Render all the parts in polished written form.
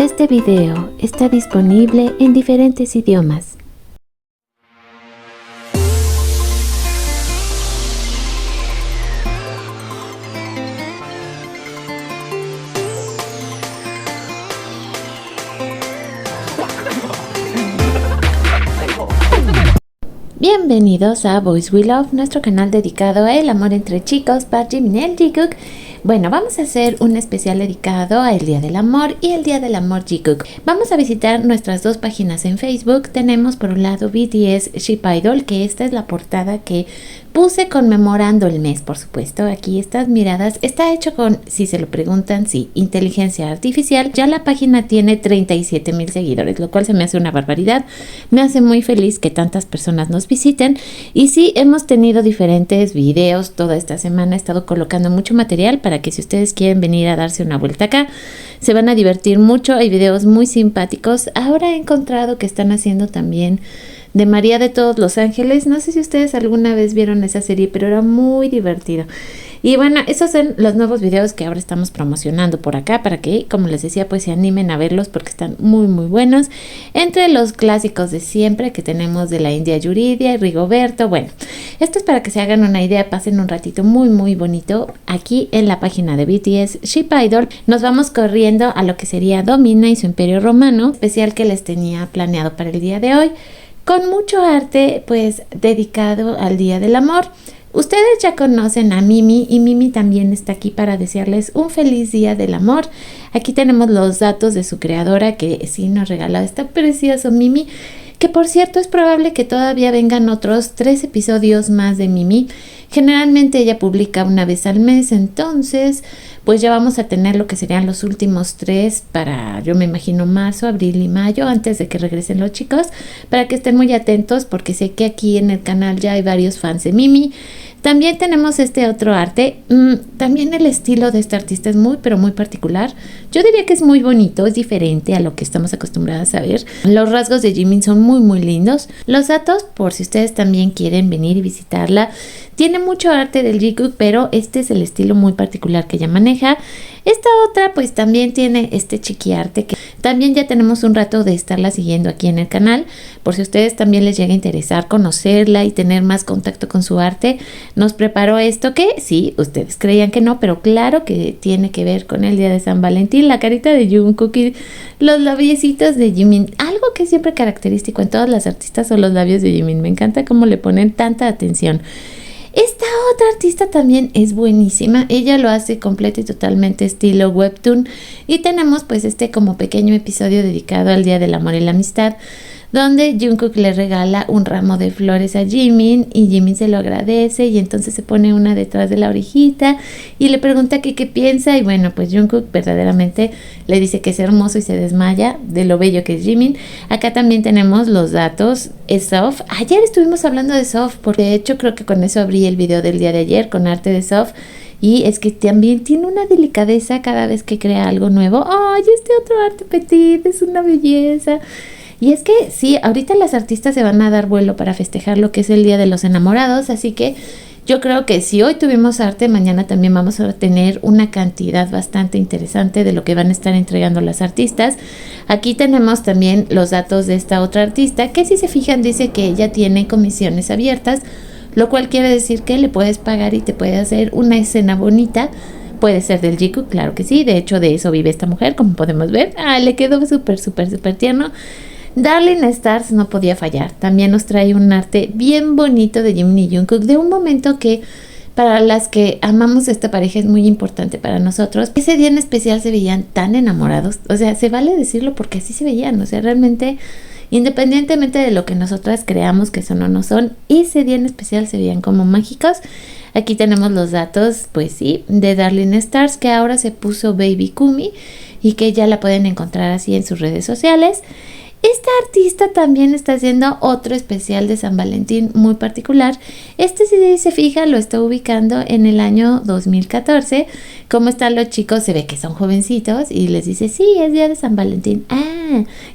Este video está disponible en diferentes idiomas. Bienvenidos a Boys We Love, nuestro canal dedicado al amor entre chicos por Jimin Jikook. Bueno, vamos a hacer un especial dedicado al Día del Amor y el Día del Amor Jikook. Vamos a visitar nuestras dos páginas en Facebook. Tenemos por un lado BTS Ship Idol, que esta es la portada que puse conmemorando el mes, por supuesto. Aquí estas miradas, está hecho con, si se lo preguntan, sí, inteligencia artificial. Ya la página tiene 37,000 seguidores, lo cual se me hace una barbaridad. Me hace muy feliz que tantas personas nos visiten. Y sí, hemos tenido diferentes videos toda esta semana. He estado colocando mucho material para que si ustedes quieren venir a darse una vuelta acá, se van a divertir mucho. Hay videos muy simpáticos. Ahora he encontrado que están haciendo también de María de todos los ángeles. No sé si ustedes alguna vez vieron esa serie, pero era muy divertido. Y bueno, esos son los nuevos videos que ahora estamos promocionando por acá para que, como les decía, pues se animen a verlos porque están muy muy buenos. Entre los clásicos de siempre que tenemos de la India Yuridia y Rigoberto. Bueno, esto es para que se hagan una idea, pasen un ratito muy muy bonito aquí en la página de BTS Ship Idol. Nos vamos corriendo a lo que sería Domina y su Imperio Romano, especial que les tenía planeado para el día de hoy, con mucho arte pues dedicado al Día del Amor. Ustedes ya conocen a Mimi y Mimi también está aquí para desearles un feliz Día del Amor. Aquí tenemos los datos de su creadora que sí nos regaló este precioso Mimi, que por cierto es probable que todavía vengan otros 3 episodios más de Mimi. Generalmente ella publica una vez al mes, entonces pues ya vamos a tener lo que serían los últimos 3 para, yo me imagino, marzo, abril y mayo, antes de que regresen los chicos, para que estén muy atentos porque sé que aquí en el canal ya hay varios fans de Mimi. También tenemos este otro arte. También el estilo de este artista es muy, pero muy particular. Yo diría que es muy bonito, es diferente a lo que estamos acostumbradas a ver. Los rasgos de Jimin son muy, muy lindos. Los datos, por si ustedes también quieren venir y visitarla. Tiene mucho arte del Jikook, pero este es el estilo muy particular que ella maneja. Esta otra pues también tiene este chiquiarte que también ya tenemos un rato de estarla siguiendo aquí en el canal. Por si a ustedes también les llega a interesar conocerla y tener más contacto con su arte, nos preparó esto que sí, ustedes creían que no, pero claro que tiene que ver con el día de San Valentín. La carita de Jungkook y los labiecitos de Jimin. Algo que es siempre característico en todas las artistas son los labios de Jimin. Me encanta cómo le ponen tanta atención. Esta otra artista también es buenísima. Ella lo hace completo y totalmente estilo webtoon. Y tenemos pues este como pequeño episodio dedicado al Día del Amor y la Amistad, donde Jungkook le regala un ramo de flores a Jimin y Jimin se lo agradece y entonces se pone una detrás de la orejita y le pregunta que qué piensa y bueno, pues Jungkook verdaderamente le dice que es hermoso y se desmaya de lo bello que es Jimin. Acá también tenemos los datos. Es Soft. Ayer estuvimos hablando de Soft, porque de hecho creo que con eso abrí el video del día de ayer, con arte de Soft. Y es que también tiene una delicadeza cada vez que crea algo nuevo. ¡Ay, este otro arte petit! Es una belleza. Y es que sí, ahorita las artistas se van a dar vuelo para festejar lo que es el Día de los Enamorados, así que yo creo que si hoy tuvimos arte, mañana también vamos a tener una cantidad bastante interesante de lo que van a estar entregando las artistas. Aquí tenemos también los datos de esta otra artista, que si se fijan dice que ella tiene comisiones abiertas, lo cual quiere decir que le puedes pagar y te puede hacer una escena bonita. Puede ser del Jikook, claro que sí, de hecho de eso vive esta mujer, como podemos ver. Le quedó súper, súper, súper tierno. Darling Stars no podía fallar. También nos trae un arte bien bonito de Jimin y Jungkook, de un momento que para las que amamos esta pareja es muy importante para nosotros. Ese día en especial se veían tan enamorados, o sea, se vale decirlo porque así se veían, o sea, realmente independientemente de lo que nosotras creamos que son o no son, ese día en especial se veían como mágicos. Aquí tenemos los datos, pues sí, de Darling Stars, que ahora se puso Baby Kumi y que ya la pueden encontrar así en sus redes sociales. Esta artista también está haciendo otro especial de San Valentín muy particular. Este, si se fija, lo está ubicando en el año 2014. Como están los chicos, se ve que son jovencitos y les dice, sí, es día de San Valentín.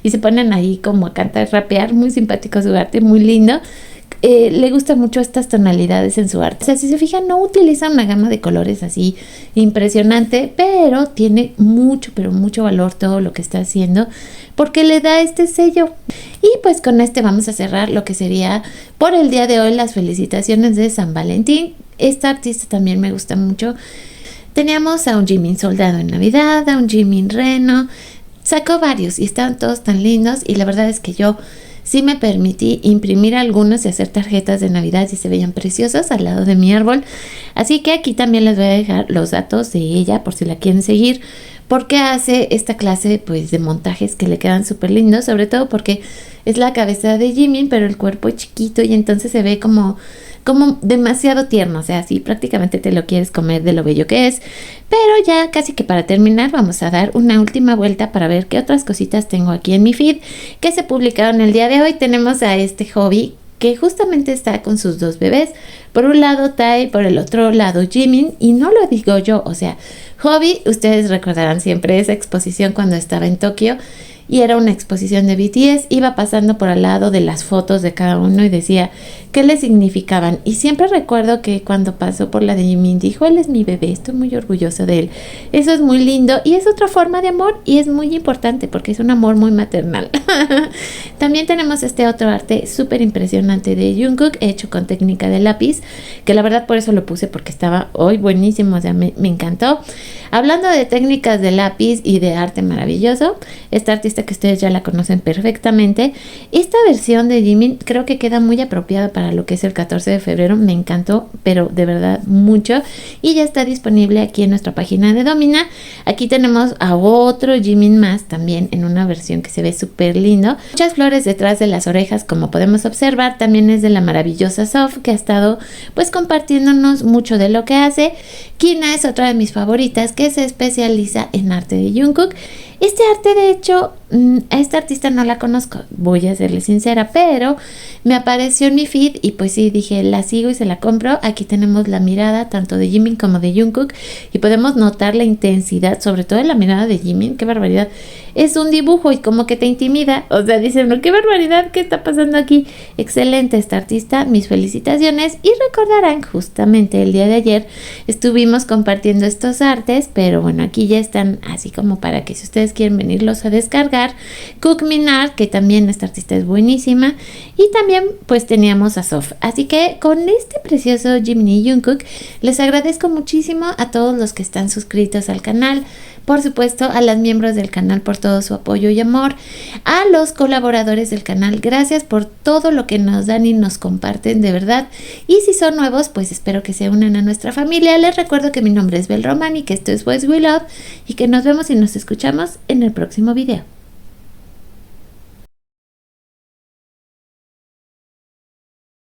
Y se ponen ahí como a cantar, rapear, muy simpático su arte, muy lindo. le gusta mucho estas tonalidades en su arte. O sea, si se fijan, no utiliza una gama de colores así impresionante, pero tiene mucho, pero mucho valor todo lo que está haciendo, porque le da este sello. Y pues con este vamos a cerrar lo que sería por el día de hoy las felicitaciones de San Valentín. Esta artista también me gusta mucho. Teníamos a un Jimin Soldado en Navidad, a un Jimin Reno, sacó varios y estaban todos tan lindos, y la verdad es que yo sí me permití imprimir algunos y hacer tarjetas de Navidad y se veían preciosos al lado de mi árbol. Así que aquí también les voy a dejar los datos de ella por si la quieren seguir, porque hace esta clase pues de montajes que le quedan súper lindos, sobre todo porque es la cabeza de Jimin, pero el cuerpo es chiquito y entonces se ve como demasiado tierno, o sea, así prácticamente te lo quieres comer de lo bello que es. Pero ya casi que para terminar vamos a dar una última vuelta para ver qué otras cositas tengo aquí en mi feed que se publicaron el día de hoy. Tenemos a este Hobby que justamente está con sus dos bebés, por un lado Tai, por el otro lado Jimin, y no lo digo yo, o sea, Hobby, ustedes recordarán siempre esa exposición cuando estaba en Tokio, y era una exposición de BTS, iba pasando por al lado de las fotos de cada uno y decía qué le significaban. Y siempre recuerdo que cuando pasó por la de Jimin dijo, él es mi bebé, estoy muy orgulloso de él. Eso es muy lindo y es otra forma de amor y es muy importante porque es un amor muy maternal. También tenemos este otro arte súper impresionante de Jungkook, hecho con técnica de lápiz, que la verdad por eso lo puse porque estaba hoy buenísimo, o sea, me encantó. Hablando de técnicas de lápiz y de arte maravilloso, esta artista que ustedes ya la conocen perfectamente, esta versión de Jimin creo que queda muy apropiada para lo que es el 14 de febrero, me encantó, pero de verdad mucho, y ya está disponible aquí en nuestra página de Domina. Aquí tenemos a otro Jimin más, también en una versión que se ve súper lindo, muchas flores detrás de las orejas como podemos observar, también es de la maravillosa Sof, que ha estado pues compartiéndonos mucho de lo que hace. Kina es otra de mis favoritas que se especializa en arte de Jungkook. Este arte, de hecho, a esta artista no la conozco, voy a serle sincera, pero me apareció en mi feed y pues sí, dije, la sigo y se la compro. Aquí tenemos la mirada tanto de Jimin como de Jungkook y podemos notar la intensidad, sobre todo en la mirada de Jimin, qué barbaridad. Es un dibujo y como que te intimida, o sea, dicen, no, qué barbaridad, qué está pasando aquí. Excelente esta artista, mis felicitaciones, y recordarán justamente el día de ayer estuvimos compartiendo estos artes, pero bueno, aquí ya están así como para que si ustedes quieren venirlos a descargar. Cook Minard, que también esta artista es buenísima, y también pues teníamos a Sof. Así que con este precioso Jimin y Jungkook les agradezco muchísimo a todos los que están suscritos al canal, por supuesto a las miembros del canal por todo su apoyo y amor, a los colaboradores del canal, gracias por todo lo que nos dan y nos comparten, de verdad. Y si son nuevos, pues espero que se unan a nuestra familia. Les recuerdo que mi nombre es Bel Román y que esto es Boys We Love, y que nos vemos y nos escuchamos en el próximo video.